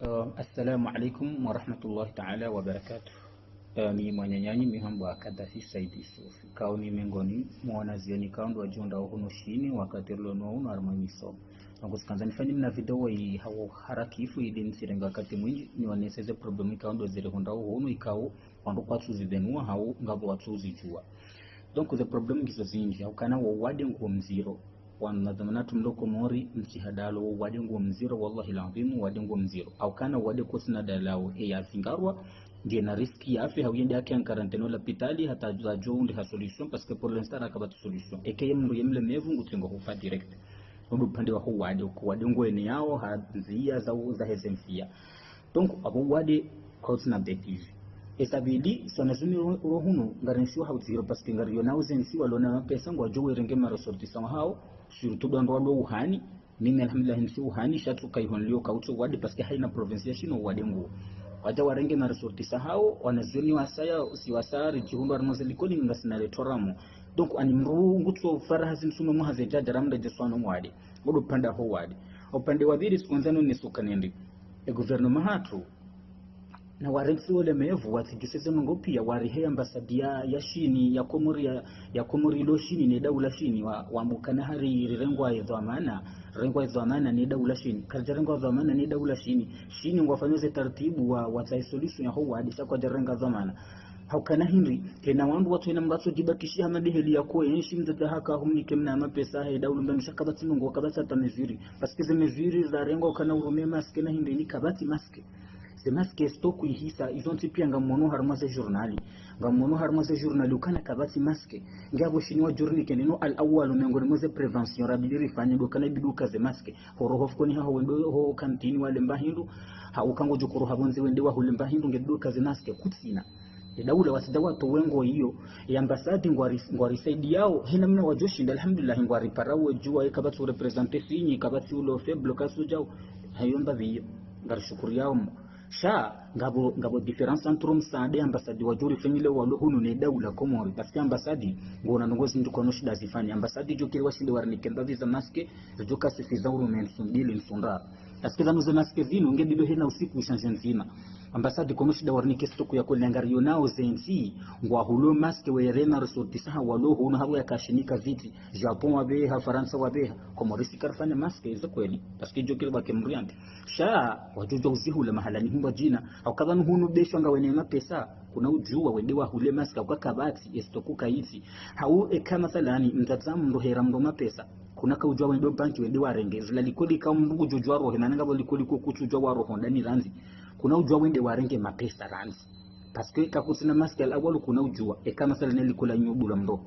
Assalamu alaikum wa rahmatullahi ta'ala wa barakatuh. Mi mwanyanyanyi mihamba Kadafi Said Yusuf. Kao ni miongoni mwa wanazioni kaundu wa junda huno shini wakati lono uno armamiso. Nakusikanza nifanye mna video hii hawo harakifu ili nsirenga wakati mwingi ni waneseze problemi kaundu wa zire hunda huno ikao wandu kwa tuzi denua hau ngabo wa tuzi jua. Donc the problem gizo zinji haukana wa wade nguo mziro wanadhamanatu mloko mori mchihadalo wade nguo mziro wallahi lazimu wade nguo mziro au kana wade kusina dalao ya fingarwa ndiye na riski ya afya hawiyende yake en karanteno la pitali hata za jounde ha solution parce que pour l'instant akabatu solution eke mndu yemle mevu ngutengo hufa direct ndu pande wa wade ko wade nguo ene yao hadhia za hezemfia donc abo wade kusina betive esabidi sonazumi rohuno ngarensiwa hauziro parce que ngariyo nao zensi walona pesa ngo ajowe renge maresortissant hao surtout dans rwando uhani mimi alhamdulillah nsi uhani shatu kaihonlio kauto wadi parce que haina province shino wadi ngo waja warenge maresortissant hao wanazoni wasaya usiwasari jihundo armozelikoni ngasina letoramo donc animru ngutso faraha zinsumo muhaze jadaramda jeswano mwadi bodo panda ho wadi opande wadhiri sikonzano nesukanendi gouvernement hatu na warensi wale mevu watijuseze mungu pia warihe ambasadia ya shini ya komori lo shini ni daula shini wa mbukana hari rengwa ya dhamana ni daula shini karja rengwa ya dhamana ni daula shini wafanyoze taratibu wa solution ya huwa hadisha kwa jarenga dhamana haukana hindi tena wandu watu ina mbaso jibakishia hamadi heli ya kuwa yenshi mzada haka humni kemna mapesa hai daulu mbamisha kabati mungu wakabati hata meziri paskize meziri za rengwa wakana urume maske na hindi ni kabati maske maske stoku ihisa izonti pia ngamono harmaze journali ukana kabati maske ngabo shiniwa journal keneno al awwal miongoni mwa prevention rabili fanya dokana biduka ze maske horohof koni ha wendo ho kantini wale mbahindu ha ukango jukuru habonze wende wa hulemba hindu ngeduka ze maske kutsina daula wasidawa to wengo hiyo ya ambasadi ngwari saidi yao hina mna wajoshi alhamdulillah ngwari parawe jua ikabatu representer finyi kabati ulo faible kasu jao hayomba biyo ngar shukuru yao sha ngabo difference entre msaade ambasadi wajuri fenyile walo hunu ne daula komori parce que ambasadi ngona ngozi nduko no shida zifani ambasadi jokiri washinde warnikemba visa maske joka sifiza uru mensundili nsunda asikiza nuzo maske vino ngedido hena usiku ushanje nzima ambasadi kono shida warnike stoku ya kolengariyo nao zenzi ngwa hulo maske werena resortisa ha walo hunu hawo yakashinika viti Japon wabeha Faransa wabeha komorisi karfanya maske izo kweli parce que jokiri bakemriante sha wajojo uzihula mahalani humba jina au kadhanu hunu besho nga wenema pesa kuna ujua wendewa hule maska kwa kabati estokuka hizi hau kama thalani mtatamu ndo hera ndo mapesa kuna ka ujua wendo banki wendewa renge la likoli ka mbugu jojwa roho nananga likoli ko kutujwa wa roho ndani ranzi kuna ujua wende warenge mapesa ranzi parce que kakusina maska al awal kuna ujua kama thalani likola nyubula ndo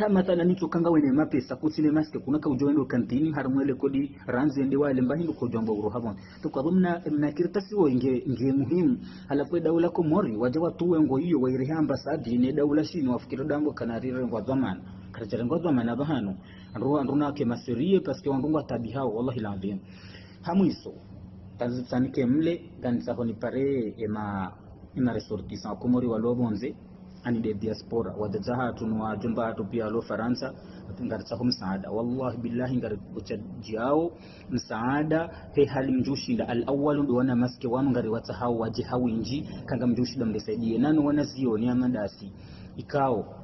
mathala nicho kanga wene mapesa kutsile maske kuna ka ujoendo kantini harumwele kodi ranzi ende wale mbahindu ko jombo uro habon to kwa mna kirtasi wo nge muhimu halafu daula ko mori waje watu wengo hiyo wairiha ambasadi ne daula shini wafikira dambo kanarire ngwa zamana karajere ngwa zamana bahano andruna ke maserie parce que wandungwa tabi hao wallahi lazim hamuiso tanzanike mle ganisa honi pare ema resortissant ko mori walobonze ani de diaspora wadazaha tunwa jumba hatu pia lo Faransa ngaritaho msaada wallahi billahi ngarikuchajiao msaada he hali mjushinda al awwal ndo wana maske wanu ngari watahau waje hawinji kanga mjushinda mlesaidie nano wana zioni amadasi ikao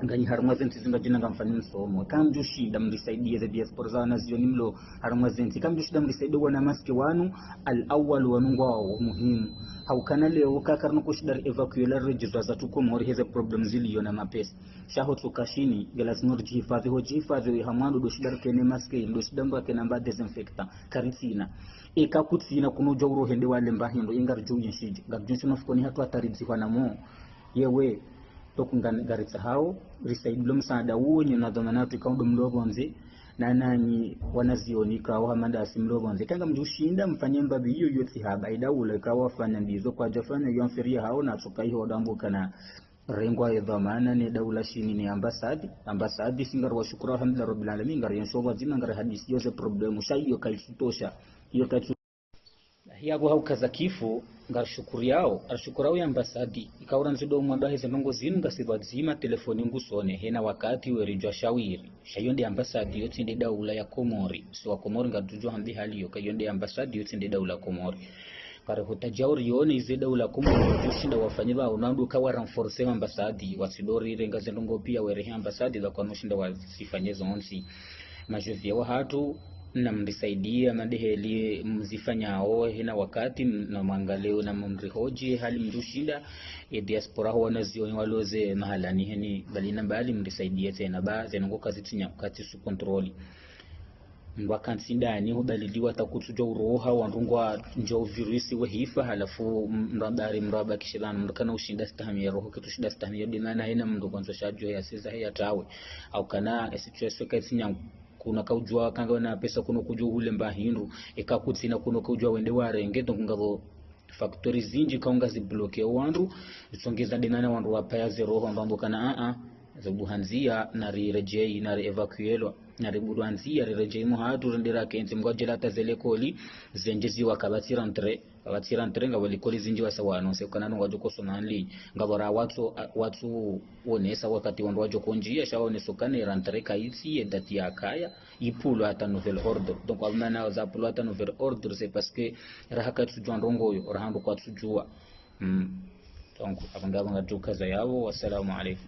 ngani harumazenti zinga ngamfanya msomo kama mjushinda mlisaidie za diaspora za wana zioni mlo harumazenti kama mjushinda mlisaidie wana maske wanu al awwal wanungwa muhimu haukana leo kakarno kushidar evacuela registra za tuko mori heze problem zili yona mapesa shaho tukashini gelasnor jihifadhi ho jihifadhi hamando do shidar kene maske ndo shidamba kena mba desinfectant karisina ekakutsina kuno jawro hende wale mbahindo ingar junye shiji garjunsi nafukoni hatu atarizi kwa namo yewe tokungana garitsa hao risaidlo msaada uo nyina dhamanatu ikaundo mlobonze na nani wanazioni kawa hamanda asimlobonze kanga mjushinda mfanye mbabi hiyo yote haba idaula kawa fanya ndizo kwa jafanya yonferia hao na tukai hodambo kana rengwa ya dhamana ni daula shini ni ambasadi singar wa shukra alhamdulillah rabbil alamin ngar yenshoba zina ngar hadisi yose problemu shayo kaisutosha hiyo hiyago haukaza kifu ngashukuru yao ashukuru ya ambasadi ikaura nzido mwanda hizo ndongo zinu ngasirwa zima telefoni ngusone hena wakati werijwa shawiri shayonde ambasadi yote ndi daula ya Komori si wa Komori ngatujwa hambi hali yo kayonde ambasadi yote ndi daula Komori kare hutajauri yone ize daula Komori tushinda wafanyira unandu kawa renforcer ambasadi wasidori renga zendongo pia were ambasadi za kwa noshinda wasifanye zonsi majovia wa hatu na mrisaidia madeheli mzifanyao hina wakati na mwangaleo na mrihoji hali mdushinda diaspora ho wanazioni waloze mahalani heni balina bali mrisaidia tena ba zenongo kazi tinya kati su control mwakansinda ni hubaliliwa takutujwa uroha wandungwa njo virusi wa hifa halafu mraba kishilana mndukana ushinda stahamia roho kitu shinda stahamia dimana hina mndu kwanza shajwa ya siza haya tawe au kana situation kaitinya kuna kaujua kanga na pesa kuno kujua ule mbahindu ekakutsina kuno kujua wende warenge ngabo factory zinji kaunga zibloke wandu isongeza dinana wandu wapaya zero wandu kana zabuhanzia na rirejei na evacuelo na riburanzia rirejei mu hatu rendera kenzi mgojela tazelekoli zenjezi wakabatira entre ngabo likoli zinji wasawano se kana ngo jokoso nanli ngabora watu onesa wakati wandu wajokonjia shaone sokane rentre kaisi edati yakaya ipulo ata nouvelle ordre donc amana za pulo ata nouvelle ordre c'est parce que rahaka tujwa ndongo yo rahandu kwa tujua donc abanga ngatuka za yabo. Wassalamu alaykum.